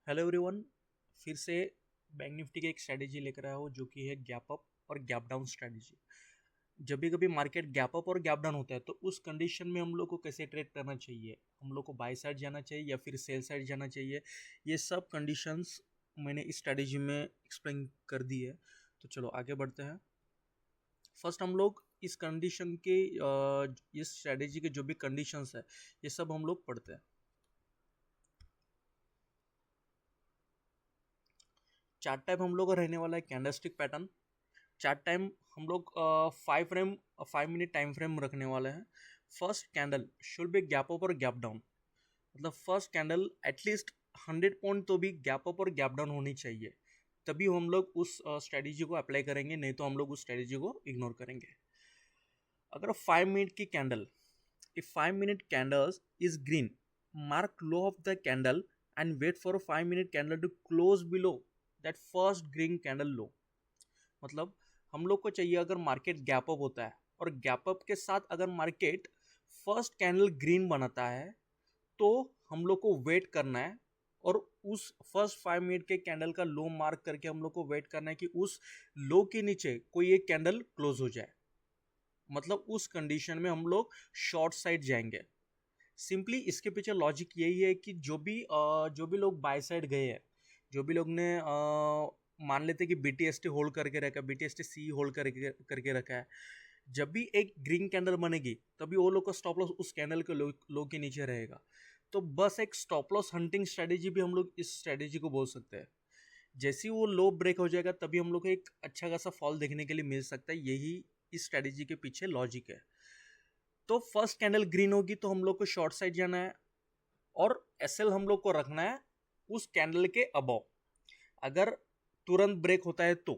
Hello everyone. फिर से bank Nifty की एक स्ट्रैटेजी लेकर आया हूँ जो कि है गैप अप और गैप डाउन स्ट्रैटेजी। जब भी कभी मार्केट गैप अप और गैप डाउन होता है तो उस कंडीशन में हम लोग को कैसे ट्रेड करना चाहिए, हम लोग को बाय साइड जाना चाहिए या फिर सेल साइड जाना चाहिए, ये सब कंडीशंस मैंने इस स्ट्रैटेजी में एक्सप्लेन कर दी है। तो चलो आगे बढ़ते हैं। फर्स्ट हम लोग इस कंडीशन के इस स्ट्रैटेजी के जो भी कंडीशंस है ये सब हम लोग पढ़ते हैं। चार्ट टाइप हम लोग का रहने वाला है कैंडलस्टिक पैटर्न। चार्ट टाइम हम लोग 5 मिनट टाइम फ्रेम रखने वाले हैं। First candle should be gap up और गैप डाउन, मतलब फर्स्ट कैंडल एटलीस्ट 100 पॉइंट तो भी गैप अप और गैप डाउन होनी चाहिए, तभी हम लोग उस स्ट्रेटेजी को अप्लाई करेंगे, नहीं तो हम लोग उस स्ट्रेटेजी को इग्नोर करेंगे। अगर 5 मिनट की candle, if 5 minute candles is green, mark low of the candle and wait for 5 minute candle to close below that first green candle low. मतलब हम लोग को चाहिए, अगर मार्केट गैप अप होता है और गैप अप के साथ अगर मार्केट फर्स्ट कैंडल ग्रीन बनाता है तो हम लोग को वेट करना है, और उस फर्स्ट 5 मिनट के कैंडल का लो मार्क करके हम लोग को वेट करना है कि उस लो के नीचे कोई एक कैंडल क्लोज हो जाए। मतलब उस कंडीशन में हम लोग शॉर्ट साइड जाएंगे। सिंपली इसके पीछे लॉजिक यही है कि जो भी लोग बाय साइड गए हैं, जो भी लोग ने मान लेते कि BTST होल्ड करके रखा है, BTST सी होल्ड करके रखा है, जब भी एक ग्रीन कैंडल बनेगी तभी वो लोग का स्टॉप लॉस उस कैंडल के लो के नीचे रहेगा। तो बस एक स्टॉप लॉस हंटिंग स्ट्रेटेजी भी हम लोग इस स्ट्रेटेजी को बोल सकते हैं। जैसे ही वो लो ब्रेक हो जाएगा तभी हम लोग को एक अच्छा खासा फॉल देखने के लिए मिल सकता है, यही इस स्ट्रेटेजी के पीछे लॉजिक है। तो फर्स्ट कैंडल ग्रीन होगी तो हम लोग को शॉर्ट साइड जाना है, और एसएल हम लोग को रखना है उस कैंडल के अबव। अगर तुरंत ब्रेक होता है तो,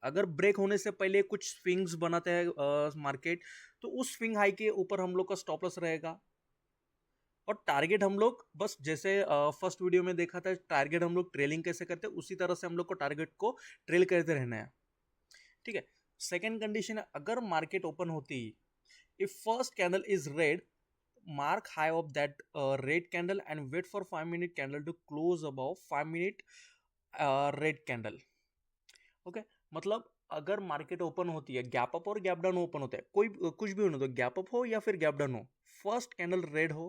अगर ब्रेक होने से पहले कुछ स्विंग्स बनाते हैं मार्केट, तो उस स्विंग हाई के ऊपर हम लोग का स्टॉप लॉस रहेगा। और टारगेट हम लोग बस जैसे फर्स्ट वीडियो में देखा था, टारगेट हम लोग ट्रेलिंग कैसे करते हैं उसी तरह से हम लोग को टारगेट को ट्रेल करते रहना है। ठीक है। सेकेंड कंडीशन है, अगर मार्केट ओपन होती, if first candle is red, mark high of that red candle and wait for 5 minute candle to close above 5 minute red candle। Okay. मतलब अगर मार्केट ओपन होती है, गैप अप और gap down open होता है, कोई कुछ भी होने दो, गैप अप हो या फिर गैप डाउन हो, फर्स्ट कैंडल रेड हो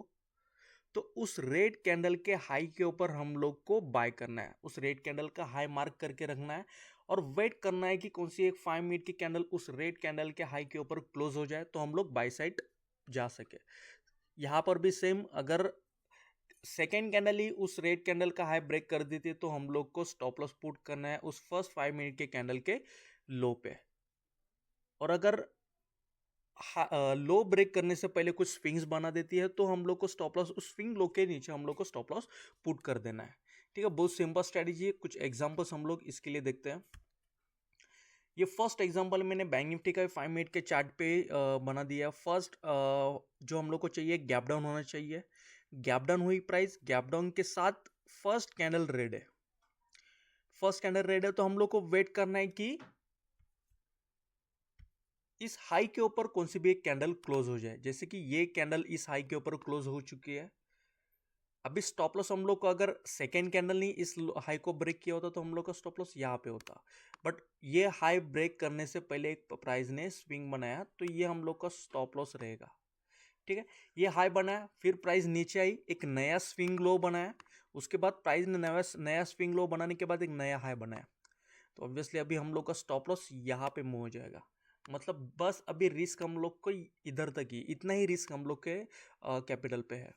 तो उस रेड कैंडल के हाई के ऊपर हम लोग को बाय करना है, उस रेड कैंडल का हाई मार्क करके रखना है और वेट करना है कि कौन सी एक 5 मिनट की कैंडल उस रेड कैंडल के हाई के ऊपर क्लोज हो जाए तो हम लोग बाय साइड जा सके। यहाँ पर भी सेम, अगर सेकेंड कैंडल ही उस रेड कैंडल का हाई ब्रेक कर देती है तो हम लोग को स्टॉप लॉस पुट करना है उस फर्स्ट 5 मिनट के कैंडल के लो पे। और अगर लो ब्रेक करने से पहले कुछ स्विंग्स बना देती है तो हम लोग को स्टॉप लॉस उस स्विंग लो के नीचे हम लोग को स्टॉप लॉस पुट कर देना है। ठीक है, बहुत सिंपल स्ट्रेटेजी है। कुछ एग्जांपल्स हम लोग इसके लिए देखते हैं। ये फर्स्ट एग्जांपल मैंने बैंक निफ्टी का 5 मिनट के चार्ट पे बना दिया। फर्स्ट जो हम लोग को चाहिए, गैप डाउन होना चाहिए। गैप डाउन हुई प्राइस, गैप डाउन के साथ फर्स्ट कैंडल रेड है, फर्स्ट कैंडल रेड है तो हम लोग को वेट करना है कि इस हाई के ऊपर कौन सी भी एक कैंडल क्लोज हो जाए। जैसे कि ये कैंडल इस हाई के ऊपर क्लोज हो चुकी है। अभी स्टॉप लॉस हम लोग को, अगर सेकेंड कैंडल नहीं इस हाई को ब्रेक किया होता तो हम लोग का स्टॉप लॉस यहाँ पे होता, बट ये हाई ब्रेक करने से पहले एक प्राइस ने स्विंग बनाया तो ये हम लोग का स्टॉप लॉस रहेगा। ठीक है, ये हाई बनाया, फिर प्राइस नीचे आई, एक नया स्विंग लो बनाया, उसके बाद प्राइस ने नया स्विंग लो बनाने के बाद एक नया हाई बनाया, तो ऑब्वियसली अभी हम लोग का स्टॉप लॉस यहाँ पे मूव हो जाएगा। मतलब बस अभी रिस्क हम लोग को इधर तक ही, इतना ही रिस्क हम लोग के कैपिटल पे है।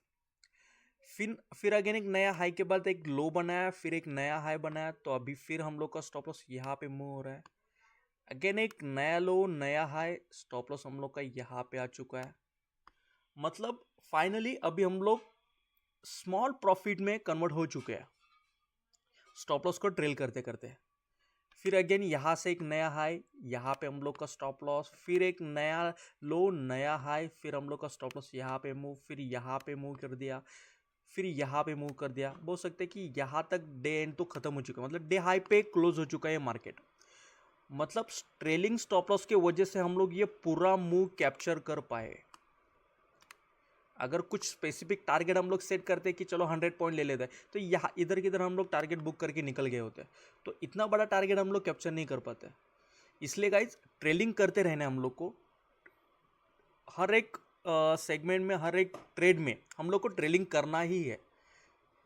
फिर अगेन एक नया हाई के बाद एक लो बनाया, फिर एक नया हाई बनाया, तो अभी फिर हम लोग का स्टॉप लॉस यहाँ पे मूव हो रहा है। अगेन एक नया लो, नया हाई, स्टॉप लॉस हम लोग का यहाँ पे आ चुका है। मतलब फाइनली अभी हम लोग स्मॉल प्रॉफिट में कन्वर्ट हो चुके हैं स्टॉप लॉस को ट्रेल करते करते। फिर अगेन यहाँ से एक नया हाई, यहाँ पे हम लोग का स्टॉप लॉस, फिर एक नया लो, नया हाई, फिर हम लोग का स्टॉप लॉस यहाँ पे मूव, फिर यहाँ पे मूव कर दिया, फिर यहाँ पे मूव कर दिया। बोल सकते हैं कि यहाँ तक डे एंड तो खत्म हो चुका है, मतलब डे हाई पे क्लोज हो चुका है मार्केट। मतलब ट्रेलिंग स्टॉप लॉस के वजह से हम लोग ये पूरा मूव कैप्चर कर पाए। अगर कुछ स्पेसिफिक टारगेट हम लोग सेट करते हैं कि चलो 100 पॉइंट ले लेते हैं, तो यहाँ इधर किधर हम लोग टारगेट बुक करके निकल गए होते हैं, तो इतना बड़ा टारगेट हम लोग कैप्चर नहीं कर पाते। इसलिए गाइज ट्रेलिंग करते रहना हम लोग को, हर एक सेगमेंट में, हर एक ट्रेड में हम लोग को ट्रेलिंग करना ही है।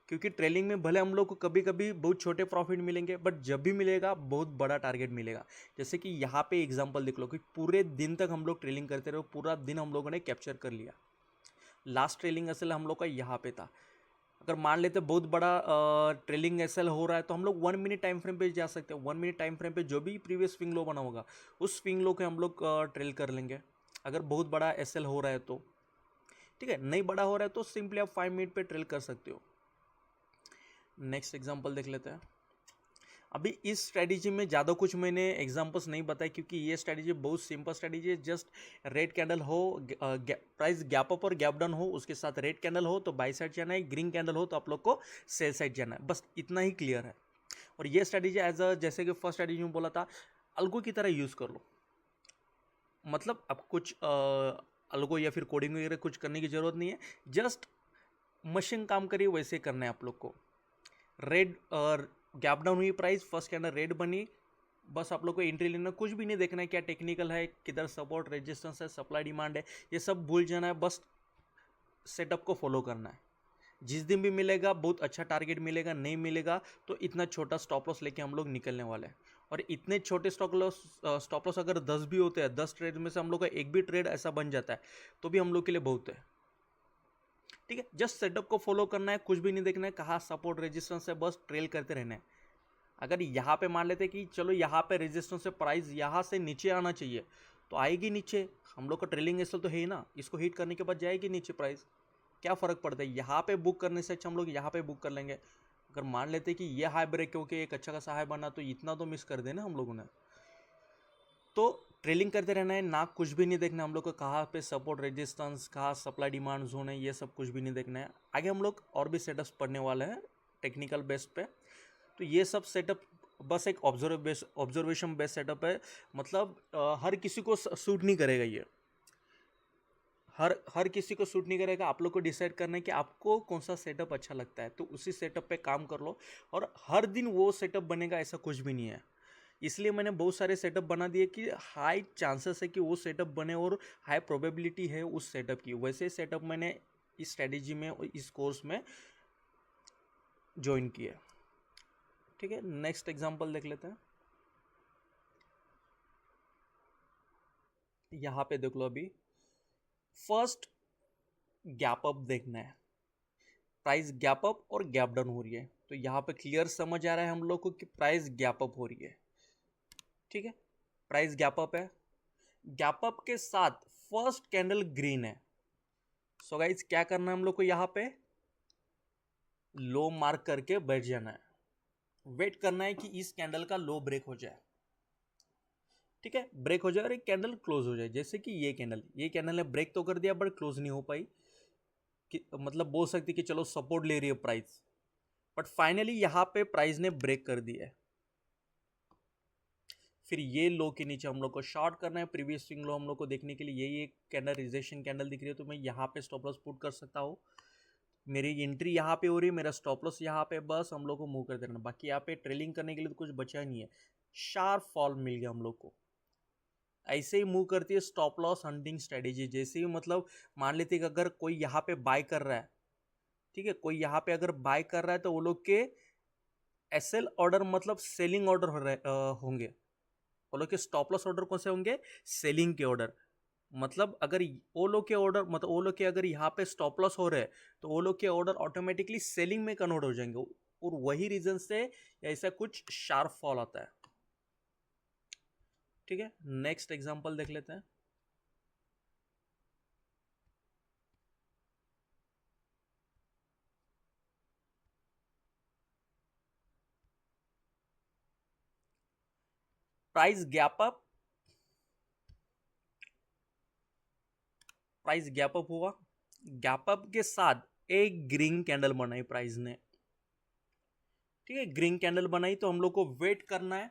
क्योंकि ट्रेलिंग में भले हम लोग को कभी कभी बहुत छोटे प्रॉफिट मिलेंगे, बट जब भी मिलेगा बहुत बड़ा टारगेट मिलेगा। जैसे कि यहाँ पे एग्जांपल देख लो कि पूरे दिन तक हम लोग ट्रेलिंग करते रहे, पूरा दिन हम लोगों ने कैप्चर कर लिया। लास्ट ट्रेलिंग एसएल हम लोग का यहाँ पे था। अगर मान लेते बहुत बड़ा ट्रेलिंग एसएल हो रहा है, तो हम लोग 1 मिनट टाइम फ्रेम पे जा सकते हैं। 1 मिनट टाइम फ्रेम पे जो भी प्रीवियस स्विंग लो बना होगा, उस स्विंग लो के हम लोग ट्रेल कर लेंगे, अगर बहुत बड़ा एसएल हो रहा है तो। ठीक है, नहीं बड़ा हो रहा है तो सिंपली आप 5 मिनट पे ट्रेल कर सकते हो। नेक्स्ट एग्जांपल देख लेते हैं। अभी इस स्ट्रेटजी में ज़्यादा कुछ मैंने एग्जांपल्स नहीं बताए, क्योंकि ये स्ट्रेटजी बहुत सिंपल स्ट्रेटजी है। जस्ट रेड कैंडल हो, प्राइस गैप अप और गैप डाउन हो, उसके साथ रेड कैंडल हो तो बाई साइड जाना है, ग्रीन कैंडल हो तो आप लोग को सेल साइड जाना है, बस इतना ही क्लियर है। और ये स्ट्रेटजी जैसे कि फर्स्ट स्ट्रेटजी में बोला था, अल्गो की तरह यूज़ कर लो। मतलब अब कुछ अल्गो या फिर कोडिंग वगैरह कुछ करने की ज़रूरत नहीं है, जस्ट मशीन काम करिए वैसे करना है आप लोग को। रेड और गैप डाउन हुई प्राइस, फर्स्ट कैंडल रेड बनी, बस आप लोग को एंट्री लेना, कुछ भी नहीं देखना है क्या टेक्निकल है, किधर सपोर्ट रेजिस्टेंस है, सप्लाई डिमांड है, ये सब भूल जाना है। बस सेटअप को फॉलो करना है। जिस दिन भी मिलेगा बहुत अच्छा टारगेट मिलेगा, नहीं मिलेगा तो इतना छोटा स्टॉप लॉस लेके हम लोग निकलने वाले हैं। और इतने छोटे स्टॉप लॉस अगर 10 भी होते हैं, 10 ट्रेड में से हम लोग का एक भी ट्रेड ऐसा बन जाता है, तो भी हम लोग के लिए बहुत है। ठीक है, जस्ट सेटअप को फॉलो करना है, कुछ भी नहीं देखना है, कहाँ सपोर्ट रेजिस्टेंस है, बस ट्रेल करते रहना है। अगर यहाँ पे मान लेते कि चलो यहाँ पे रेजिस्टेंस से प्राइस यहाँ से नीचे आना चाहिए, तो आएगी नीचे। हम लोग का ट्रेलिंग एसएल तो है ही ना, इसको हिट करने के बाद जाएगी नीचे प्राइस, क्या फ़र्क पड़ता है। यहाँ पे बुक करने से अच्छा हम लोग यहाँ पे बुक कर लेंगे। अगर मान लेते कि ये हाई ब्रेक होके एक अच्छा खासा हाई बना, तो इतना तो मिस कर देना हम लोगों ने। तो ट्रेलिंग करते रहना है ना, कुछ भी नहीं देखना हम लोग को, कहाँ पे सपोर्ट रेजिस्टेंस, कहाँ सप्लाई डिमांड जोन है, ये सब कुछ भी नहीं देखना है। आगे हम लोग और भी सेटअप्स पढ़ने वाले हैं टेक्निकल बेस पे। तो ये सब सेटअप बस एक ऑब्जर्वेशन बेस्ड सेटअप है। मतलब हर किसी को सूट नहीं करेगा ये, हर किसी को सूट नहीं करेगा। आप लोग को डिसाइड करना है कि आपको कौन सा सेटअप अच्छा लगता है, तो उसी सेटअप पे काम कर लो। और हर दिन वो सेटअप बनेगा ऐसा कुछ भी नहीं है। इसलिए मैंने बहुत सारे सेटअप बना दिए कि हाई चांसेस है कि वो सेटअप बने और हाई प्रोबेबिलिटी है उस सेटअप की। वैसे सेटअप मैंने इस स्ट्रेटेजी में, इस कोर्स में ज्वाइन किया। ठीक है, नेक्स्ट एग्जांपल देख लेते हैं। यहाँ पे देख लो, अभी फर्स्ट गैप अप देखना है, प्राइस गैप अप और गैप डाउन हो रही है, तो यहाँ पे क्लियर समझ आ रहा है हम लोग को कि प्राइस गैप अप हो रही है। ठीक है, प्राइस गैप अप है, गैप अप के साथ फर्स्ट कैंडल ग्रीन है। सो गाइस क्या करना है हम लोग को, यहाँ पे लो मार्क करके बैठ जाना है, वेट करना है कि इस कैंडल का लो ब्रेक हो जाए। ठीक है, ब्रेक हो जाए और एक कैंडल क्लोज हो जाए। जैसे कि ये कैंडल ने ब्रेक तो कर दिया बट क्लोज नहीं हो पाई, कि मतलब बोल सकते कि चलो सपोर्ट ले रही है प्राइस, बट फाइनली यहाँ पे प्राइस ने ब्रेक कर दिया है। फिर ये लो के नीचे हम लोग को शॉर्ट करना है। प्रीवियस स्विंग लो हम लोग को देखने के लिए ये कैंडल रिजेक्शन कैंडल दिख रही है, तो मैं यहाँ पे स्टॉप लॉस पुट कर सकता हूँ। मेरी एंट्री यहाँ पे हो रही है, मेरा स्टॉप लॉस यहाँ पे, बस हम लोग को मूव कर देना। बाकी यहाँ पे ट्रेलिंग करने के लिए तो कुछ बचा ही नहीं है। शार्प फॉल मिल गया हम लोग को। ऐसे ही मूव करती है स्टॉप लॉस हंटिंग स्ट्रेटेजी। जैसे ही मतलब मान लेते कि अगर कोई यहाँ पे बाय कर रहा है, ठीक है, कोई यहाँ पे अगर बाय कर रहा है, तो वो लोग के एसएल ऑर्डर मतलब सेलिंग ऑर्डर होंगे। वो लोग के स्टॉप लॉस ऑर्डर कौन से होंगे, सेलिंग के ऑर्डर। मतलब अगर वो लोग के ऑर्डर, मतलब वो लोग के अगर यहाँ पे स्टॉप लॉस हो रहे हैं, तो वो लोग के ऑर्डर ऑटोमेटिकली सेलिंग में कन्वर्ट हो जाएंगे, और वही रीजन से ऐसा कुछ शार्प फॉल आता है। ठीक है, नेक्स्ट एग्जांपल देख लेते हैं। Price gap up, price gap up हुआ, गैप अप के साथ एक ग्रीन कैंडल बनाई प्राइस ने। ठीक है, ग्रीन कैंडल बनाई, तो हम लोग को वेट करना है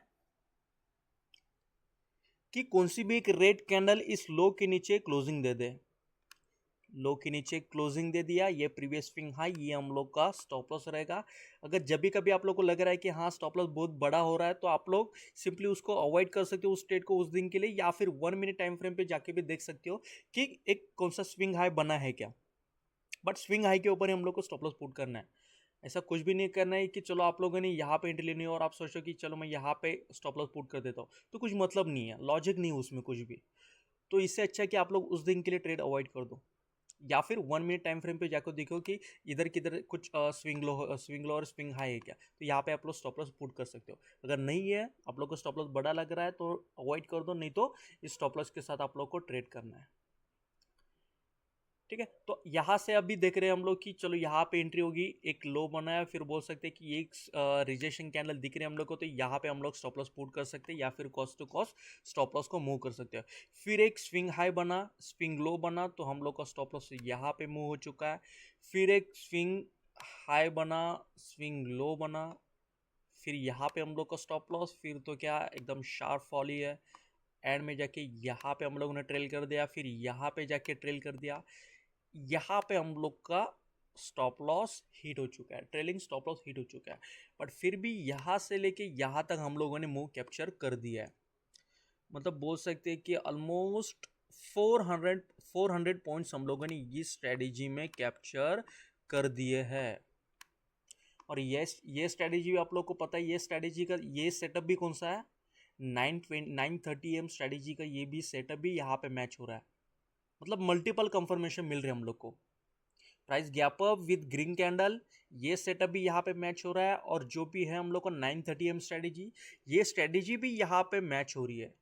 कि कौन सी भी एक रेड कैंडल इस लो के नीचे क्लोजिंग दे दे। लो के नीचे क्लोजिंग दे दिया, ये प्रीवियस स्विंग हाई, ये हम लोग का स्टॉप लॉस रहेगा। अगर जब भी कभी आप लोग को लग रहा है कि हाँ स्टॉप लॉस बहुत बड़ा हो रहा है, तो आप लोग सिंपली उसको अवॉइड कर सकते हो उस ट्रेड को उस दिन के लिए, या फिर 1 मिनट टाइम फ्रेम पे जाके भी देख सकते हो कि एक कौन सा स्विंग हाई बना है क्या। बट स्विंग हाई के ऊपर ही हम लोग को स्टॉप लॉस पुट करना है। ऐसा कुछ भी नहीं करना है कि चलो आप लोगों ने यहाँ पे एंट्री लेनी है और आप सोचो कि चलो मैं यहाँ पे स्टॉप लॉस पुट कर देता हूँ, तो कुछ मतलब नहीं है, लॉजिक नहीं है उसमें कुछ भी। तो इससे अच्छा है कि आप लोग उस दिन के लिए ट्रेड अवॉइड कर दो, या फिर 1 मिनट टाइम फ्रेम पे जाकर देखो कि इधर किधर कुछ स्विंग लो और स्विंग हाई है क्या, तो यहाँ पे आप लोग स्टॉप लॉस पुट कर सकते हो। अगर नहीं है, आप लोग को स्टॉप लॉस बड़ा लग रहा है तो अवॉइड कर दो, नहीं तो इस स्टॉप लॉस के साथ आप लोग को ट्रेड करना है। ठीक है, तो यहाँ से अभी देख रहे हैं हम लोग कि चलो यहाँ पे एंट्री होगी, एक लो बना है, फिर बोल सकते हैं कि एक रिजेक्शन कैंडल दिख रहे हैं हम लोग को, तो यहाँ पे हम लोग स्टॉप लॉस पुट कर सकते हैं, या फिर cost to cost stop loss को मूव कर सकते हैं। फिर एक स्विंग हाई बना, स्विंग लो बना, तो हम लोग का स्टॉप लॉस यहाँ पे मूव हो चुका है। फिर एक स्विंग हाई बना, स्विंग लो बना, फिर यहाँ पे हम लोग का स्टॉप लॉस, फिर तो क्या एकदम शार्प फॉल ही है। एंड में जाके यहाँ पे हम लोगों ने ट्रेल कर दिया, फिर यहाँ पे जाके ट्रेल कर दिया, यहाँ पे हम लोग का स्टॉप लॉस हिट हो चुका है, ट्रेलिंग स्टॉप लॉस हिट हो चुका है। बट फिर भी यहाँ से लेके यहाँ तक हम लोगों ने मूव कैप्चर कर दिया है। मतलब बोल सकते हैं कि ऑलमोस्ट 400 पॉइंट्स हम लोगों ने इस स्ट्रेटेजी में कैप्चर कर दिए हैं। और ये स्ट्रेटेजी भी आप लोग को पता है, ये स्ट्रेटेजी का ये सेटअप भी कौन सा है, 9:30 AM स्ट्रेटेजी का ये भी सेटअप भी यहाँ पे मैच हो रहा है। मतलब मल्टीपल कंफर्मेशन मिल रहे हैं हम लोग को। Price gap up with green candle, ये सेटअप भी यहाँ पे मैच हो रहा है, और जो भी है हम लोग को 9:30 AM स्ट्रेटेजी, ये स्ट्रेटेजी भी यहाँ पे मैच हो रही है।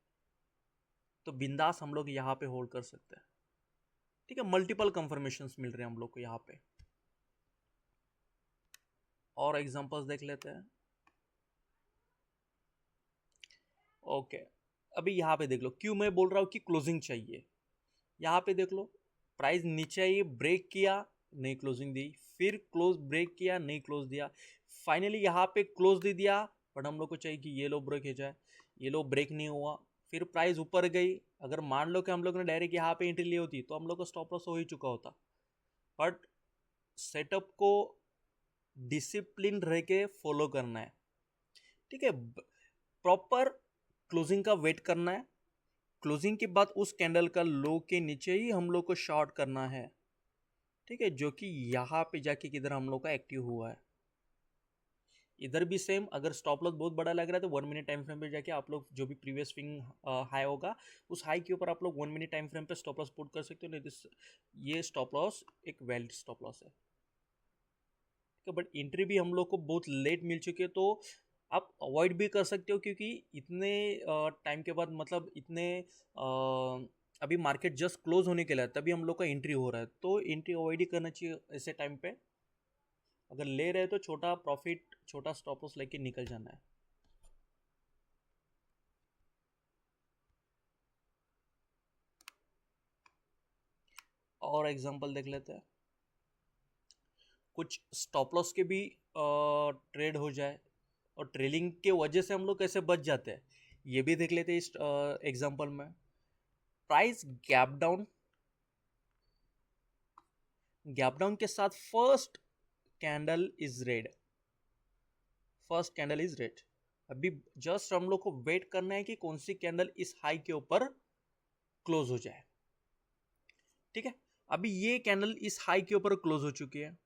तो बिंदास हम लोग यहाँ पे होल्ड कर सकते हैं। ठीक है, मल्टीपल कंफर्मेशंस मिल रहे हैं हम लोग को यहाँ पे। और एग्जांपल्स देख लेते हैं। ओके, अभी यहाँ पे देख लो, क्यों मैं बोल रहा हूँ कि क्लोजिंग चाहिए। यहाँ पे देख लो, प्राइस नीचे ही ब्रेक किया, नहीं क्लोजिंग दी, फिर क्लोज ब्रेक किया, नहीं क्लोज दिया, फाइनली यहाँ पे क्लोज दे दिया। बट हम लोग को चाहिए कि ये लो ब्रेक हो जाए, ये लो ब्रेक नहीं हुआ, फिर प्राइस ऊपर गई। अगर मान लो कि हम लोग ने डायरेक्ट यहाँ पे एंट्री ली होती तो हम लोग को स्टॉप लॉस हो ही चुका होता। बट सेटअप को डिसिप्लिन रह के फॉलो करना है। ठीक है, प्रॉपर क्लोजिंग का वेट करना है, क्लोजिंग के बाद उस कैंडल का लो के नीचे ही हम लोग को शॉर्ट करना है। ठीक है, जो कि यहाँ पे जाके किधर हम लोग का एक्टिव हुआ है। इधर भी सेम, अगर स्टॉप लॉस बहुत बड़ा लग रहा है तो 1 मिनट टाइम फ्रेम पे जाके आप लोग जो भी प्रीवियस स्विंग हाई होगा उस हाई के ऊपर आप लोग 1 मिनट टाइम फ्रेम पे स्टॉप लॉस पुट कर सकते हो, नहीं तो ये स्टॉप लॉस एक वैलिड स्टॉप लॉस है। ठीक है, बट एंट्री भी हम लोग को बहुत लेट मिल चुकी है, तो आप अवॉइड भी कर सकते हो, क्योंकि इतने टाइम के बाद, मतलब इतने अभी मार्केट जस्ट क्लोज होने के लिए तभी हम लोग का एंट्री हो रहा है, तो एंट्री अवॉइड ही करना चाहिए ऐसे टाइम पे। अगर ले रहे हो तो छोटा प्रॉफिट, छोटा स्टॉप लॉस लेके निकल जाना है। और एग्जांपल देख लेते हैं, कुछ स्टॉप लॉस के भी ट्रेड हो जाए और ट्रेलिंग के वजह से हम लोग कैसे बच जाते हैं ये भी देख लेते हैं इस एग्जांपल में। प्राइस गैप डाउन के साथ first candle is red, first candle is red. अभी जस्ट हम लोग को वेट करना है कि कौन सी कैंडल इस हाई के ऊपर क्लोज हो जाए। ठीक है, अभी ये कैंडल इस हाई के ऊपर क्लोज हो चुकी है,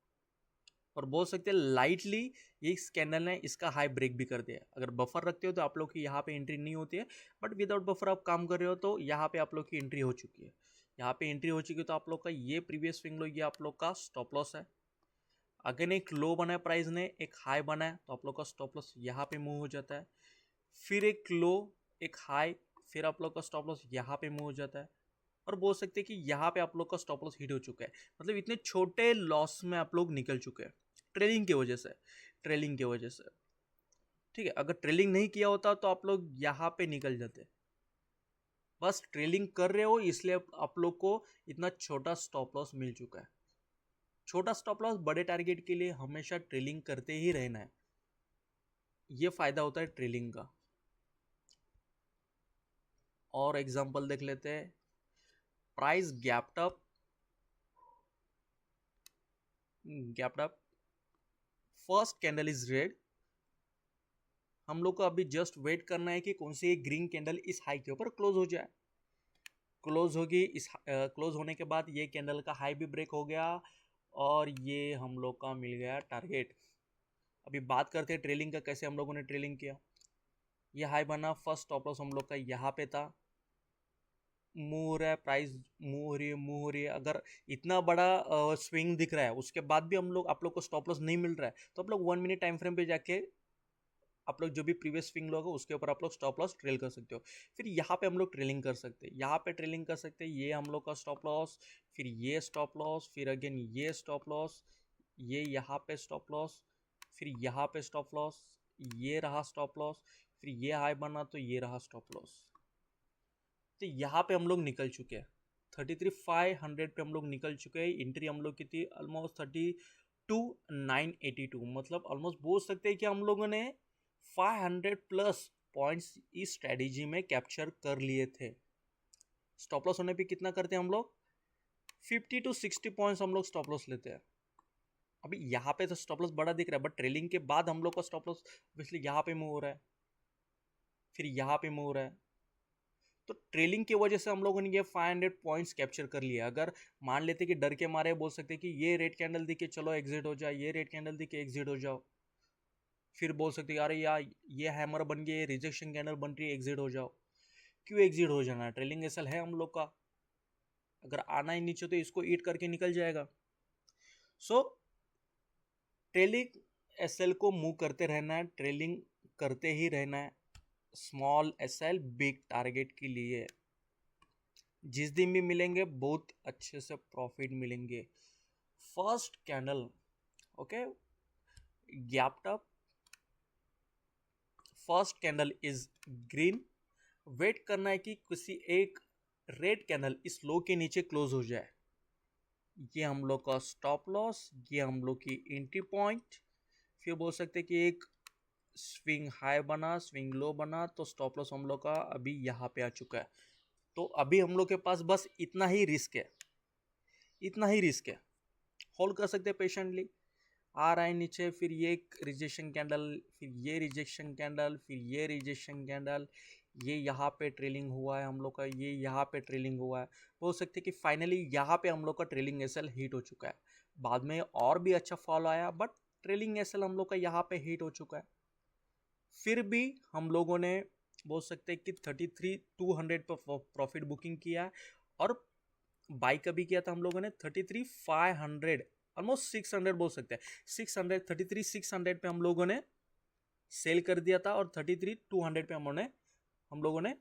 और बोल सकते हैं लाइटली इस कैंडल ने इसका हाई ब्रेक भी कर दिया। अगर बफर रखते हो तो आप लोग की यहाँ पे एंट्री नहीं होती है, बट विदाउट बफर आप काम कर रहे हो तो यहाँ पे आप लोग की एंट्री हो चुकी है। यहाँ पे एंट्री हो चुकी है तो आप लोग का ये प्रीवियस स्विंग लो, ये आप लोग का स्टॉप लॉस है। अगेन एक लो बना है प्राइस ने, एक हाई बना है, तो आप लोग का स्टॉप लॉस यहाँ पे मूव हो जाता है। फिर एक लो, एक हाई, फिर आप लोग का स्टॉप लॉस यहाँ पे मूव हो जाता है। और बोल सकते हैं कि यहाँ पे आप लोग का स्टॉप लॉस हिट हो चुका है। मतलब इतने छोटे लॉस में आप लोग निकल चुके हैं ट्रेलिंग की वजह से, ट्रेलिंग की वजह से। ठीक है, अगर ट्रेलिंग नहीं किया होता तो आप लोग यहाँ पे निकल जाते। बस ट्रेलिंग कर रहे हो इसलिए आप लोग को इतना छोटा स्टॉप लॉस मिल चुका है। छोटा स्टॉप लॉस बड़े टारगेट के लिए हमेशा ट्रेलिंग करते ही रहना है, ये फायदा होता है ट्रेलिंग का। और एग्जांपल देख लेते हैं, price gapped up gapped up, first candle is red. हम लोग को अभी जस्ट वेट करना है कि कौन सी ग्रीन कैंडल इस हाई के ऊपर क्लोज हो जाए। क्लोज होगी, इस क्लोज होने के बाद ये कैंडल का हाई भी ब्रेक हो गया और ये हम लोग का मिल गया टारगेट। अभी बात करते हैं ट्रेलिंग का, कैसे हम लोगों ने ट्रेलिंग किया। ये हाई बना, फर्स्ट स्टॉप लॉस हम लोग का यहाँ पे था, मूव हो रहा है, प्राइस मूव हो रही है, मूव हो रही है। अगर इतना बड़ा स्विंग दिख रहा है उसके बाद भी हम लोग, आप लोग को स्टॉप लॉस नहीं मिल रहा है, तो आप लोग 1 मिनट टाइम फ्रेम पे जाके आप लोग जो भी प्रीवियस स्विंग लोग हो उसके ऊपर आप लोग स्टॉप लॉस ट्रेल कर सकते हो। फिर यहाँ पे हम लोग ट्रेलिंग कर सकते हैं, यहाँ पे ट्रेलिंग कर सकते हैं। ये हम लोग का स्टॉप लॉस, फिर ये स्टॉप लॉस, फिर अगेन ये स्टॉप लॉस, ये यहाँ पे स्टॉप लॉस, फिर यहाँ पे स्टॉप लॉस, ये रहा स्टॉप लॉस, फिर ये हाई बना तो ये रहा स्टॉप लॉस। तो यहाँ पे हम लोग निकल चुके हैं, 33,500 पे हम लोग निकल चुके हैं। एंट्री हम लोग की थी ऑलमोस्ट 32,982, मतलब ऑलमोस्ट बोल सकते हैं कि हम लोगों ने 500 प्लस पॉइंट्स इस स्ट्रेटेजी में कैप्चर कर लिए थे। स्टॉप लॉस होने पे कितना करते हैं हम लोग, 50 to 60 पॉइंट्स हम लोग स्टॉप लॉस लेते हैं। अभी यहाँ पे तो स्टॉप लॉस बड़ा दिख रहा है, बट ट्रेलिंग के बाद हम लोग का स्टॉप लॉस ऑब्वियसली यहाँ पे मूव हो रहा है, फिर यहाँ पे मूव हो रहा है। तो ट्रेलिंग की वजह से हम लोगों ने ये 500 पॉइंट्स कैप्चर कर लिया। अगर मान लेते कि डर के मारे बोल सकते कि ये रेड कैंडल दिखे चलो एग्जिट हो जाए, ये रेड कैंडल दिखे एग्जिट हो जाओ, फिर बोल सकते अरे यार ये हैमर बन गया, रिजेक्शन कैंडल बन रही है एग्जिट हो जाओ। क्यों एग्जिट हो जाना है, ट्रेलिंग एसएल है हम लोग का, अगर आना ही नीचे तो इसको ईट करके निकल जाएगा। सो ट्रेलिंग एसएल को मूव करते रहना है, ट्रेलिंग करते ही रहना है, स्मॉल एसएल बिग टारगेट के लिए। जिस दिन भी मिलेंगे बहुत अच्छे से प्रॉफिट मिलेंगे। First candle okay gapped up, first candle is green. Wait करना है कि किसी एक रेड कैंडल इस लो के नीचे क्लोज हो जाए। ये हम लोग का स्टॉप लॉस, ये हम लोग की एंट्री पॉइंट। फिर बोल सकते कि एक स्विंग हाई बना, स्विंग लो बना, तो स्टॉप लॉस हम लोग का अभी यहाँ पे आ चुका है। तो अभी हम लोग के पास बस इतना ही रिस्क है, इतना ही रिस्क है। होल्ड कर सकते हैं पेशेंटली। आ रहा है नीचे, फिर ये रिजेक्शन कैंडल, फिर ये रिजेक्शन कैंडल, फिर ये रिजेक्शन कैंडल, ये यहाँ पे ट्रेलिंग हुआ है हम लोग का, ये यहाँ पे ट्रेलिंग हुआ है। बोल सकते कि फाइनली यहाँ पे हम लोग का ट्रेलिंग एसएल हिट हो चुका है। बाद में और भी अच्छा फॉल आया, बट ट्रेलिंग एसएल हम लोग का यहाँ पे हिट हो चुका है। फिर भी हम लोगों ने बोल सकते हैं कि 33,200 पर प्रॉफिट बुकिंग किया है, और बाई का भी किया था हम लोगों ने 33,500, ऑलमोस्ट 600 बोल सकते हैं, 600 33,600 पे हम लोगों ने सेल कर दिया था, और 33,200 पे हम लोगों ने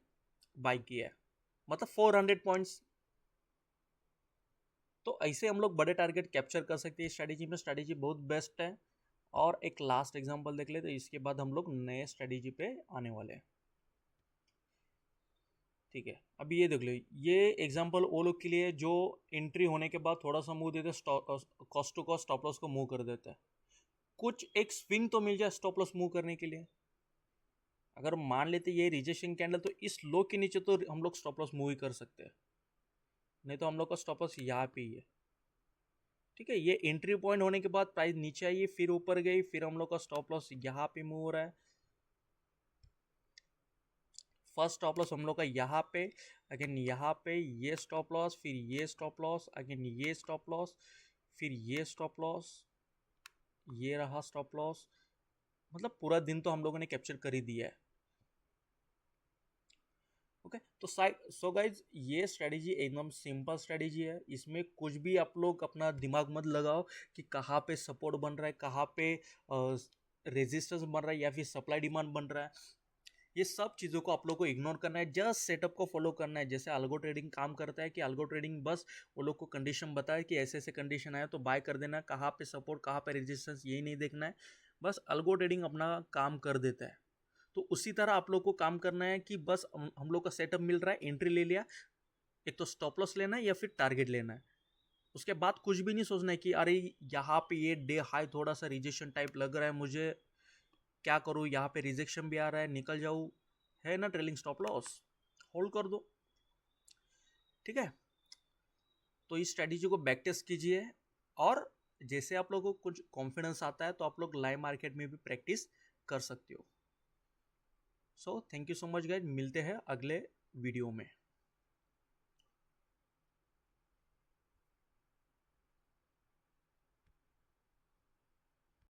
बाई किया है, मतलब 400 पॉइंट्स। तो ऐसे हम लोग बड़े टारगेट कैप्चर कर सकते हैं स्ट्रैटेजी में। स्ट्रैटेजी बहुत बेस्ट है। और एक लास्ट एग्जांपल देख ले, तो इसके बाद हम लोग नए स्ट्रैटेजी पे आने वाले हैं। ठीक है, अभी ये देख लो, ये एग्जांपल वो लोग के लिए जो एंट्री होने के बाद थोड़ा सा मूव देते, cost to cost stop loss को मूव कर देता है। कुछ एक स्विंग तो मिल जाए स्टॉप लॉस मूव करने के लिए। अगर मान लेते ये रिजेक्शन कैंडल, तो इस लो के नीचे तो हम लोग स्टॉप लॉस मूव ही कर सकते हैं, नहीं तो हम लोग का स्टॉप लॉस यहाँ पे ही है। ठीक है, ये एंट्री पॉइंट होने के बाद प्राइस नीचे आई, फिर ऊपर गई, फिर हम लोग का स्टॉप लॉस यहाँ पे मूव हो रहा है। फर्स्ट स्टॉप लॉस हम लोग का यहाँ पे, अगेन यहाँ पे ये स्टॉप लॉस, फिर ये स्टॉप लॉस, अगेन ये स्टॉप लॉस, फिर ये स्टॉप लॉस, ये रहा स्टॉप लॉस। मतलब पूरा दिन तो हम लोगों ने कैप्चर कर ही दिया है। ओके तो सो गाइज, ये स्ट्रेटेजी एकदम सिंपल स्ट्रेटेजी है। इसमें कुछ भी आप लोग अपना दिमाग मत लगाओ कि कहाँ पे सपोर्ट बन रहा है, कहाँ पे रेजिस्टेंस बन रहा है, या फिर सप्लाई डिमांड बन रहा है। ये सब चीज़ों को आप लोग को इग्नोर करना है, जस्ट सेटअप को फॉलो करना है। जैसे अल्गो ट्रेडिंग काम करता है कि अल्गो ट्रेडिंग बस वो लोग को कंडीशन बताए कि ऐसे ऐसे कंडीशन आया तो बाय कर देना, कहाँ पे सपोर्ट कहाँ पे रेजिस्टेंस यही नहीं देखना है। बस अल्गो ट्रेडिंग अपना काम कर देता है। तो उसी तरह आप लोग को काम करना है कि बस हम लोग का सेटअप मिल रहा है, एंट्री ले लिया, एक तो स्टॉप लॉस लेना है या फिर टारगेट लेना है। उसके बाद कुछ भी नहीं सोचना है कि अरे यहाँ पे ये डे हाई थोड़ा सा रिजेक्शन टाइप लग रहा है मुझे, क्या करूँ, यहाँ पे रिजेक्शन भी आ रहा है, निकल जाऊँ, है ना ट्रेलिंग स्टॉप लॉस, होल्ड कर दो। ठीक है, तो इस स्ट्रेटेजी को बैक टेस्ट कीजिए, और जैसे आप लोगों को कुछ कॉन्फिडेंस आता है तो आप लोग लाइव मार्केट में भी प्रैक्टिस कर सकते हो। So thank you so much guys, मिलते हैं अगले वीडियो में।